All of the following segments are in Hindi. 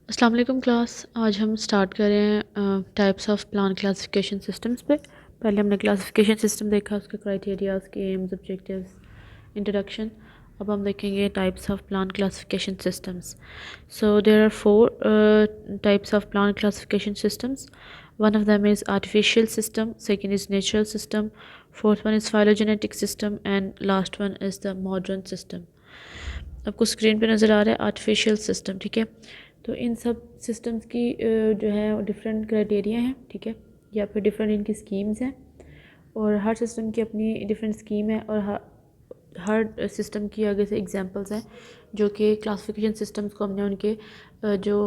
अस्सलाम वालेकुम क्लास। आज हम स्टार्ट कर रहे हैं types of plant classification systems पे। पहले हमने क्लासिफिकेशन सिस्टम देखा, उसके क्राइटेरिया, उसके एम्स, ऑब्जेक्टिव्स, इंट्रोडक्शन। अब हम देखेंगे types of plant classification systems. So there are four types of plant classification systems. One of them is artificial system, second is natural system, fourth one is phylogenetic system, and last one is the modern system. आपको स्क्रीन पे नज़र आ रहा है आर्टिफिशियल सिस्टम, ठीक है। तो इन सब सिस्टम्स की जो है डिफरेंट क्राइटेरिया हैं, ठीक है, या फिर डिफरेंट इनकी स्कीम्स हैं, और हर सिस्टम की अपनी डिफरेंट स्कीम है, और हर सिस्टम की आगे से एग्जांपल्स हैं जो कि क्लासिफिकेशन सिस्टम्स को हमने उनके जो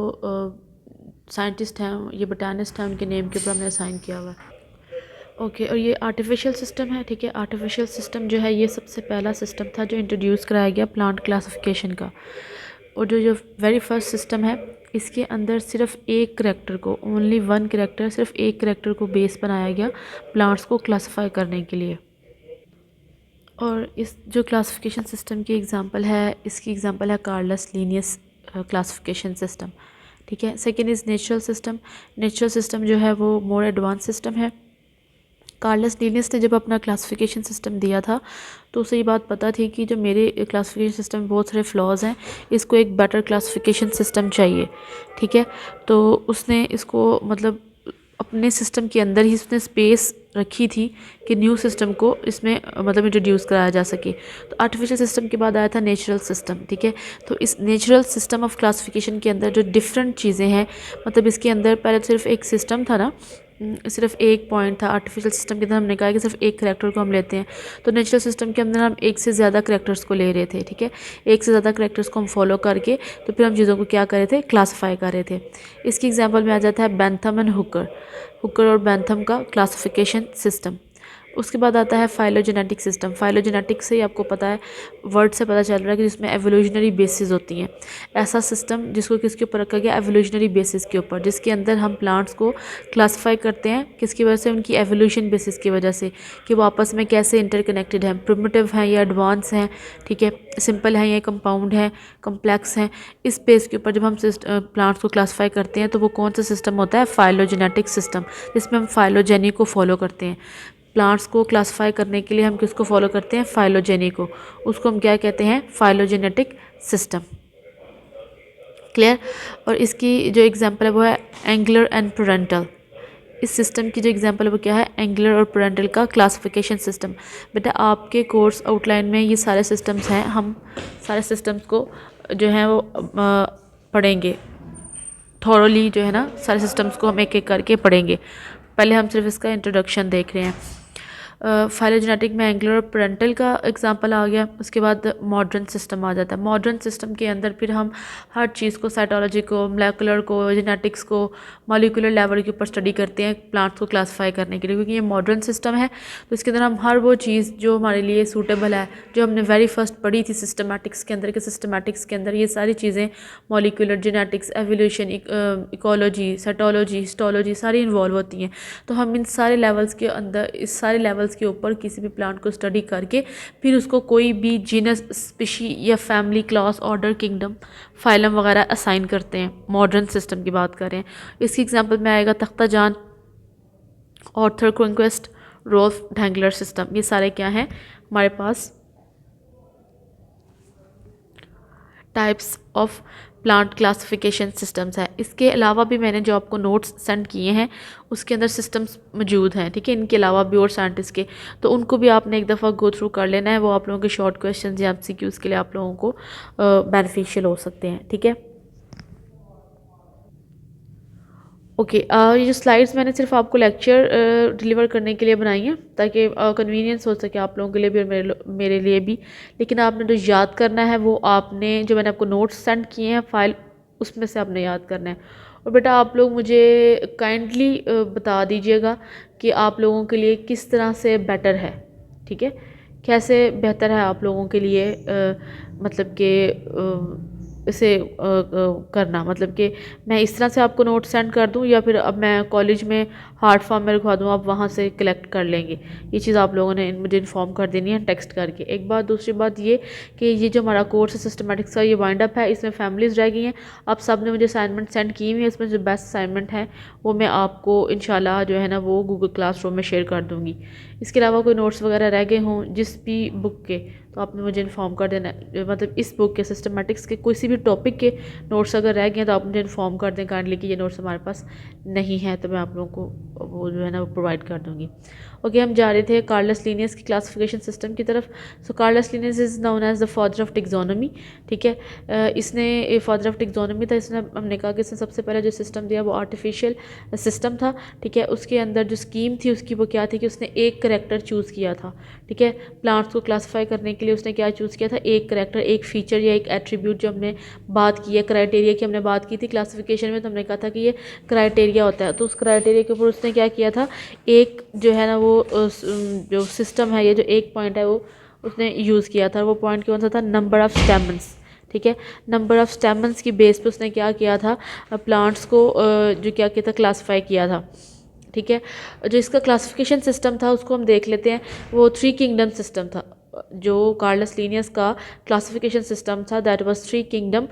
साइंटिस्ट हैं, ये बोटानिस्ट हैं, उनके नेम के ऊपर हमने असाइन किया हुआ है। ओके, और ये आर्टिफिशियल सिस्टम है, ठीक है। आर्टिफिशियल सिस्टम जो है ये सबसे पहला सिस्टम था जो इंट्रोड्यूस कराया गया प्लांट क्लासिफिकेशन का। और जो वेरी फर्स्ट सिस्टम है, इसके अंदर सिर्फ एक करैक्टर को, ओनली वन करैक्टर, सिर्फ एक करैक्टर को बेस बनाया गया प्लांट्स को क्लासिफाई करने के लिए। और इस जो क्लासिफिकेशन सिस्टम की एग्जांपल है, इसकी एग्जांपल है कार्लस लीनियस क्लासिफिकेशन सिस्टम, ठीक है। Second is natural system. Natural system जो है वो मोर एडवांस सिस्टम है। कार्लस लीनियस ने जब अपना क्लासिफिकेशन सिस्टम दिया था तो उसे ये बात पता थी कि जो मेरे क्लासिफिकेशन सिस्टम में बहुत सारे फ्लॉज हैं, इसको एक बेटर क्लासिफिकेशन सिस्टम चाहिए, ठीक है। तो उसने इसको मतलब अपने सिस्टम के अंदर ही उसने स्पेस रखी थी कि न्यू सिस्टम को इसमें मतलब इंट्रोड्यूस कराया जा सके। तो आर्टिफिशियल सिस्टम के बाद आया था नेचुरल सिस्टम, ठीक है। तो इस नेचुरल सिस्टम ऑफ क्लासिफिकेशन के अंदर जो डिफरेंट चीज़ें हैं, मतलब इसके अंदर पहले सिर्फ एक सिस्टम था ना, सिर्फ एक पॉइंट था। आर्टिफिशियल सिस्टम के अंदर हमने कहा कि सिर्फ एक करैक्टर को हम लेते हैं, तो नेचुरल सिस्टम के अंदर हम एक से ज़्यादा करैक्टर्स को ले रहे थे, ठीक है। एक से ज़्यादा करैक्टर्स को हम फॉलो करके तो फिर हम चीज़ों को क्या कर रहे थे, क्लासीफाई कर रहे थे। इसकी एग्जांपल में आ जाता है बेंथम एंड हुकर, हुकर और बेंथम का क्लासिफिकेशन सिस्टम। उसके बाद आता है फाइलोजेनेटिक सिस्टम। फाइलोजेनेटिक से ही आपको पता है, वर्ड से पता चल रहा है कि जिसमें एवोल्यूशनरी बेसिस होती हैं। ऐसा सिस्टम जिसको किसके ऊपर रखा गया, एवोल्यूशनरी बेसिस के ऊपर, जिसके अंदर हम प्लांट्स को क्लासीफाई करते हैं किसकी वजह से, उनकी एवोल्यूशन बेसिस की वजह से, कि वो आपस में कैसे इंटरकनेक्टेड हैं, प्रिमिटिव हैं या एडवांस हैं, ठीक है, सिंपल हैं या कंपाउंड हैं, कम्प्लेक्स हैं। इस बेस के ऊपर जब हम प्लांट्स को क्लासीफाई करते हैं तो वो कौन सा सिस्टम होता है, फाइलोजेनेटिक सिस्टम, जिसमें हम फाइलोजेनी को फॉलो करते हैं। प्लांट्स को क्लासिफाई करने के लिए हम किसको फॉलो करते हैं, फाइलोजेनी को। उसको हम क्या कहते हैं, फाइलोजेनेटिक सिस्टम। क्लियर। और इसकी जो एग्जांपल है वो है एंगुलर एंड पेरेंटल। इस सिस्टम की जो एग्जांपल है वो क्या है, एंगुलर और पेरेंटल का क्लासिफिकेशन सिस्टम। बेटा आपके कोर्स आउटलाइन में ये सारे सिस्टम्स हैं, हम सारे सिस्टम्स को जो है वो पढ़ेंगे थॉरोली, जो है ना, सारे सिस्टम्स को हम एक एक करके पढ़ेंगे। पहले हम सिर्फ इसका इंट्रोडक्शन देख रहे हैं। फाइलोजेनेटिक में एंगुलर और पेरेंटल का एग्जांपल आ गया। उसके बाद मॉडर्न सिस्टम आ जाता है। मॉडर्न सिस्टम के अंदर फिर हम हर चीज़ को, साइटोलॉजी को, मोलेकुलर को, जेनेटिक्स को, मॉलिक्यूलर लेवल के ऊपर स्टडी करते हैं प्लांट्स को क्लासीफाई करने के लिए, क्योंकि ये मॉडर्न सिस्टम है। तो इसके अंदर हम हर वो चीज़ जो हमारे लिए सूटेबल है, जो हमने वेरी फर्स्ट पढ़ी थी सिस्टमैटिक्स के अंदर, ये सारी चीज़ें molecular, genetics, evolution, ecology, cytology, histology सारी इन्वॉल्व होती हैं। तो हम इन सारे लेवल्स के अंदर, इस सारे लेवल्स के ऊपर किसी भी प्लांट को स्टडी करके फिर उसको कोई भी जीनस, स्पीशी या family, class, order, kingdom, phylum वगैरह असाइन करते हैं। मॉडर्न सिस्टम की बात करें, इसकी एग्जांपल में आएगा Takhtajan, Arthur Cronquist, Rolf Dahlgren system. ये सारे क्या हैं हमारे पास, types of plant classification systems है। इसके अलावा भी मैंने जो आपको नोट्स सेंड किए हैं उसके अंदर सिस्टम्स मौजूद हैं, ठीक है। इनके अलावा भी और साइंटिस्ट के, तो उनको भी आपने एक दफ़ा गो थ्रू कर लेना है। वो आप लोगों के शॉर्ट क्वेश्चन या एमसीक्यूज़ के लिए आप लोगों को बेनिफिशियल हो सकते हैं, ठीक है। ओके, ये जो स्लाइड्स मैंने सिर्फ आपको लेक्चर डिलीवर करने के लिए बनाई हैं ताकि कन्वीनियंस हो सके आप लोगों के लिए भी और मेरे लिए भी। लेकिन आपने जो याद करना है वो आपने, जो मैंने आपको नोट्स सेंड किए हैं फाइल, उसमें से आपने याद करना है। और बेटा आप लोग मुझे काइंडली बता दीजिएगा कि आप लोगों के लिए किस तरह से बेटर है, ठीक है, कैसे बेहतर है आप लोगों के लिए, मतलब कि इसे करना, मतलब कि मैं इस तरह से आपको नोट सेंड कर दूं या फिर अब मैं कॉलेज में हार्ड फॉर्म में रखवा दूं, आप वहाँ से कलेक्ट कर लेंगे। ये चीज़ आप लोगों ने मुझे इन्फॉर्म कर देनी है टेक्स्ट करके। एक बात, दूसरी बात ये कि ये जो हमारा कोर्स है सिस्टमेटिक्स का, ये वाइंड अप है, इसमें फैमिलीज़ रह गई हैं। आप सब ने मुझे असाइनमेंट सेंड की हुई है, इसमें जो बेस्ट असाइनमेंट है वो मैं आपको इंशाल्लाह जो है ना वो गूगल क्लासरूम में शेयर कर दूँगी। इसके अलावा कोई नोट्स वगैरह रह गए हों जिस भी बुक के, तो आपने मुझे इन्फॉर्म कर देना है। मतलब इस बुक के सिस्टमेटिक्स के किसी भी टॉपिक के नोट्स अगर रह गए हैं तो आप मुझे इन्फॉर्म कर दें काइंडली कि ये नोट्स हमारे पास नहीं है, तो मैं आप लोगों को वो जो है ना वो प्रोवाइड कर दूँगी। ओके, हम जा रहे थे कार्लस लीनियस की क्लासिफिकेशन सिस्टम की तरफ। So Carolus Linnaeus is known as the father of taxonomy. ठीक है, इसने फादर ऑफ टेक्सोनॉमी था। इसने, हमने कहा कि इसने सबसे पहले जो सिस्टम दिया वो आर्टिफिशियल सिस्टम था। ठीक है, उसके अंदर जो स्कीम थी उसकी वो क्या थी कि उसने एक करैक्टर चूज़ किया था। ठीक है, प्लांट्स को क्लासीफाई करने के लिए उसने क्या चूज़ किया था, एक करैक्टर, एक फीचर या एक एट्रीब्यूट। जो हमने बात की है क्राइटेरिया की, हमने बात की थी क्लासिफिकेशन में, तो हमने कहा था कि ये क्राइटेरिया होता है। तो उस क्राइटेरिया के ऊपर उसने क्या किया था, एक जो है ना वो जो सिस्टम है, ये जो एक पॉइंट है वो उसने यूज़ किया था। वो पॉइंट कौन सा था, नंबर ऑफ़ स्टेमन्स। ठीक है, नंबर ऑफ़ स्टेमन्स की बेस पे उसने क्या किया था, प्लांट्स को जो क्या किया था, क्लासीफाई किया था। ठीक है, जो इसका क्लासिफिकेशन सिस्टम था उसको हम देख लेते हैं। वो 3 किंगडम सिस्टम था। जो कार्लस लीनियस का क्लासिफिकेशन सिस्टम था दैट वाज 3 किंगडम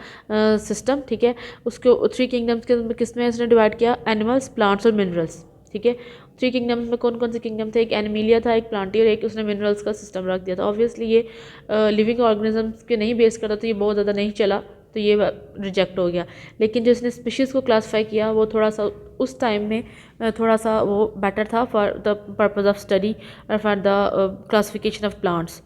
सिस्टम। ठीक है, उसको 3 किंगडम्स के किस में इसने डिवाइड किया, एनिमल्स, प्लांट्स और मिनरल्स। ठीक है, 3 किंगडम्स में कौन कौन से किंगडम थे, एक एनिमिलिया था, एक प्लांटी और एक उसने मिनरल्स का सिस्टम रख दिया था। ऑब्वियसली ये लिविंग ऑर्गेनिजम्स के नहीं बेस करता, तो ये बहुत ज़्यादा नहीं चला, तो ये रिजेक्ट हो गया। लेकिन जो इसने स्पीशीज़ को क्लासीफाई किया वो थोड़ा सा उस टाइम में थोड़ा सा वो बेटर था for the purpose of study और for the classification of plants.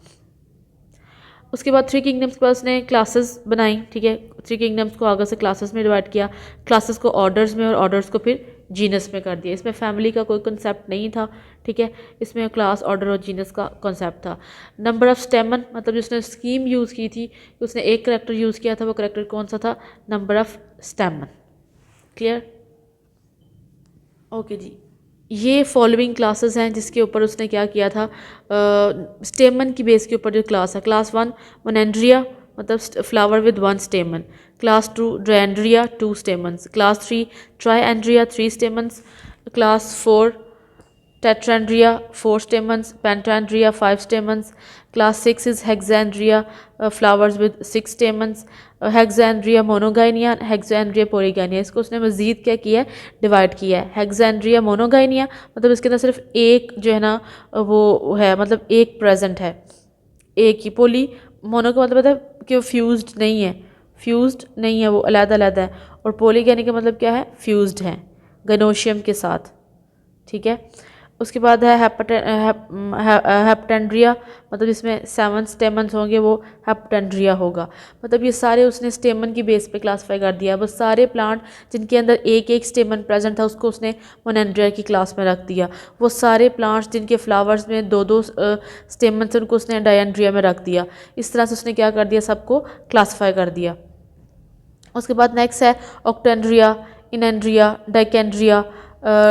उसके बाद 3 किंगडम्स के बाद उसने क्लासेस बनाई। ठीक है, 3 किंगडम्स को आगे से क्लासेस में डिवाइड किया, क्लासेस को ऑर्डर्स में और ऑर्डर्स को फिर जीनस में कर दिया। इसमें फैमिली का कोई कंसेप्ट नहीं था। ठीक है, इसमें क्लास, ऑर्डर और जीनस का कंसेप्ट था। नंबर ऑफ स्टेमन, मतलब जिसने स्कीम यूज़ की थी, उसने एक करैक्टर यूज़ किया था, वो करैक्टर कौन सा था, number of stamen. Clear? Okay जी, ये फॉलोइंग क्लासेस हैं जिसके ऊपर उसने क्या किया था, स्टेमन की बेस के ऊपर जो क्लास है, क्लास 1 मोनेंड्रिया, मतलब flower with 1 स्टेमन। Class 2 ड्रायंड्रिया, 2 stamens. Class 3 ट्रायएंड्रिया, 3 stamens. Class 4 टेट्रांड्रिया, 4 stamens, pentatandria, 5 stamens. Class 6 is hexandria, flowers with 6 stamens. Hexandria monogynia, hexandria polygynia। इसको उसने मज़ीद क्या किया है, डिवाइड किया है। हेक्सैंड्रिया मोनोगाइनिया मतलब इसके अंदर सिर्फ एक जो है ना वो है, मतलब एक प्रेजेंट है, एक ही। पोली मोनो का मतलब है कि वो फ्यूज्ड नहीं है, फ्यूज्ड नहीं है, वो अलग-अलग है। और पोलीगैनी का मतलब क्या है, फ्यूज्ड है गनोशियम के साथ। ठीक है, उसके बाद है हेप्टेंड्रिया, मतलब इसमें 7 स्टेमन्स होंगे, वो हेप्टेंड्रिया होगा। मतलब ये सारे उसने स्टेमन की बेस पे क्लासीफाई कर दिया। वो सारे प्लांट जिनके अंदर एक एक स्टेमन प्रेजेंट था उसको उसने मोनेंड्रिया की क्लास में रख दिया। वो सारे प्लांट्स जिनके फ्लावर्स में 2-2 स्टेमन थे उनको उसने डायंड्रिया में रख दिया। इस तरह से उसने क्या कर दिया, सबको क्लासीफाई कर दिया। उसके बाद नेक्स्ट है ऑक्टेंड्रिया, इनेंड्रिया, डाइकेंड्रिया,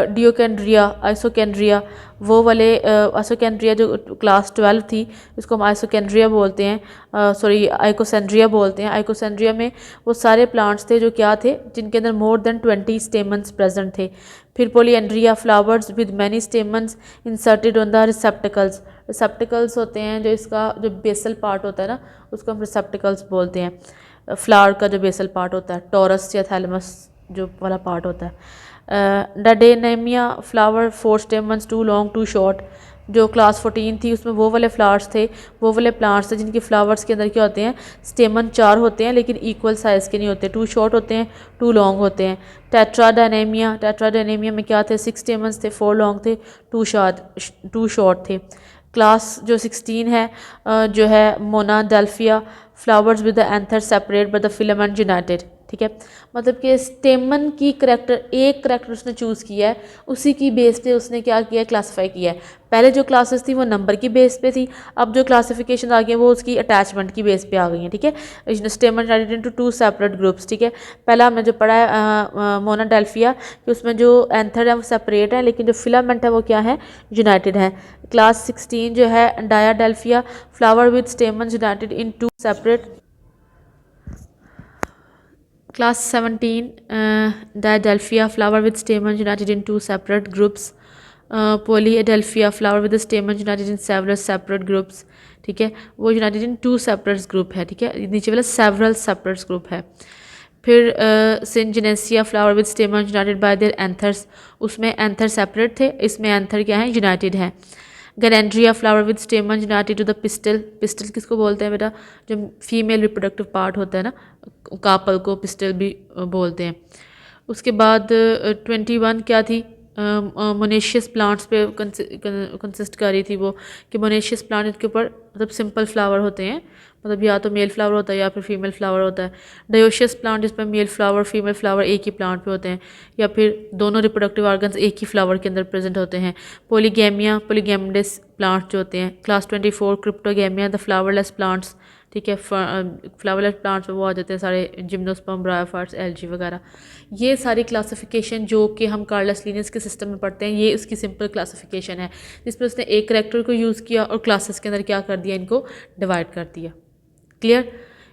डियोकेंड्रिया, आइसोकेंड्रिया। वो वाले आइसोकेंड्रिया जो क्लास 12 थी इसको हम आइसोकेंड्रिया बोलते हैं, सॉरी आइकोसेंड्रिया बोलते हैं। आइकोसेंड्रिया में वो सारे प्लांट्स थे जो क्या थे, जिनके अंदर मोर देन 20 स्टेमन्स प्रेजेंट थे। फिर Polyandria, flowers with many stamens inserted on the receptacles. Receptacles होते हैं जो इसका जो बेसल पार्ट होता है ना, उसको हम रिसेप्टिकल्स बोलते हैं। फ्लावर का जो बेसल पार्ट होता है, टॉरस या थैलेमस जो वाला पार्ट होता है। डाडेनेमिया, फ्लावर 4 स्टेमन्स, 2 लॉन्ग 2 शॉर्ट। जो क्लास 14 थी उसमें वो वाले फ्लावर्स थे, वो वाले प्लांट्स थे जिनके फ्लावर्स के अंदर क्या होते हैं, स्टेमन 4 होते हैं लेकिन इक्वल साइज़ के नहीं होते, 2 शॉर्ट होते हैं, 2 लॉन्ग होते हैं। टेट्राडाइनेमिया, टेट्राडाइनेमिया में क्या थे, 6 स्टेमन्स थे, 4 लॉन्ग थे, 2 शॉर्ट थे। क्लास जो 16 है जो है Monadelphia, flowers with the anther separate but the filament united. ठीक है, मतलब कि स्टेमन की करैक्टर, एक करैक्टर उसने चूज़ किया है, उसी की बेस पे उसने क्या किया है, क्लासीफाई किया है। पहले जो क्लासेस थी वो नंबर की बेस पे थी, अब जो क्लासिफिकेशन आ गई है वो उसकी अटैचमेंट की बेस पे आ गई हैं। ठीक है, स्टेमन डिवाइडेड इनटू 2 सेपरेट ग्रुप्स। ठीक है, पहला हमने जो पढ़ा है मोनाडेल्फिया कि उसमें जो एंथर है वो सेपरेट है लेकिन जो फिलामेंट है वो क्या है, यूनाइटेड है। क्लास 16 जो है Diadelphia, flower with stamen united in 2 separate Class 17, Diadelphia flower with stamens united in two separate groups. Polyadelphia flower with the stamens united in several separate groups. ठीक है, वो united in two separate group है. ठीक है, नीचे वाला several separate group है. फिर Syngenisia flower with stamens united by their anthers, उसमें anther separate थे, इसमें anther क्या है, united है. Gynandria flower with stamen united to the pistil. Pistil किसको बोलते हैं बेटा, जो फीमेल रिप्रोडक्टिव पार्ट होता है ना, कापल को पिस्टल भी बोलते हैं. उसके बाद 21 क्या थी, मोनेशियस प्लांट्स पे कंसिस्ट कर रही थी वो, कि मोनेशियस प्लांट के ऊपर मतलब सिंपल फ्लावर होते हैं, मतलब या तो मेल फ्लावर होता है या फिर फीमेल फ्लावर होता है. डायोशियस प्लांट जिस पर मेल फ्लावर फीमेल फ्लावर एक ही प्लांट पे होते हैं, या फिर दोनों रिप्रोडक्टिव ऑर्गन्स एक ही फ्लावर के अंदर प्रेजेंट होते हैं. पोलीगैमिया पोलीगैमडस प्लांट्स जो होते हैं. Class 24 Cryptogamia the flowerless plants. ठीक है, फ्लावरलेस प्लांट्स में वो आ जाते हैं सारे जिम्नोस्पर्म, ब्रायोफाइट्स, एल्गी वगैरह. ये सारी क्लासिफिकेशन जो कि हम कार्लस लीनियस के सिस्टम में पढ़ते हैं, ये उसकी सिंपल क्लासिफिकेशन है, जिसमें उसने एक करेक्टर को यूज़ किया और क्लासेस के अंदर क्या कर दिया, इनको डिवाइड कर दिया. क्लियर.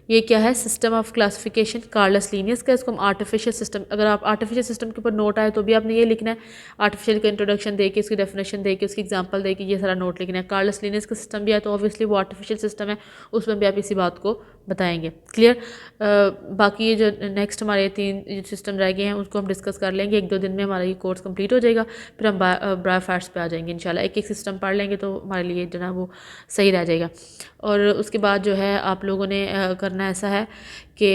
ये क्या है, system of classification Carolus Linnaeus का. इसको हम आर्टिफिशियल सिस्टम, अगर आप आर्टिफिशियल सिस्टम के ऊपर नोट आए तो भी आपने ये लिखना है, आर्टिफिशियल का इंट्रोडक्शन दे के, इसकी डेफिनेशन दे के, उसकी एग्जांपल दे के ये सारा नोट लिखना है. कार्लस लीनियस का सिस्टम भी है तो ऑब्वियसली वो आर्टिफिशियल सिस्टम है, उसमें भी आप इसी बात को बताएंगे. क्लियर. बाकी ये जो नेक्स्ट हमारे 3 सिस्टम रह गए हैं उसको हम डिस्कस कर लेंगे. 1-2 दिन में हमारा ये कोर्स कंप्लीट हो जाएगा, फिर हम ब्रायोफाइट्स पे आ जाएंगे इंशाल्लाह. एक एक सिस्टम पढ़ लेंगे तो हमारे लिए जो ना वो सही रह जाएगा. और उसके बाद जो है आप लोगों ने करना ऐसा है कि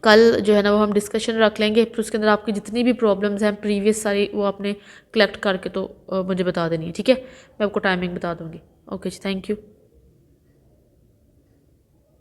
कल जो है ना वो हम डिस्कशन रख लेंगे, फिर उसके अंदर आपकी जितनी भी प्रॉब्लम्स हैं प्रीवियस सारी वो आपने कलेक्ट करके तो मुझे बता देनी है. ठीक है, मैं आपको टाइमिंग बता दूँगी. ओके जी, थैंक यू.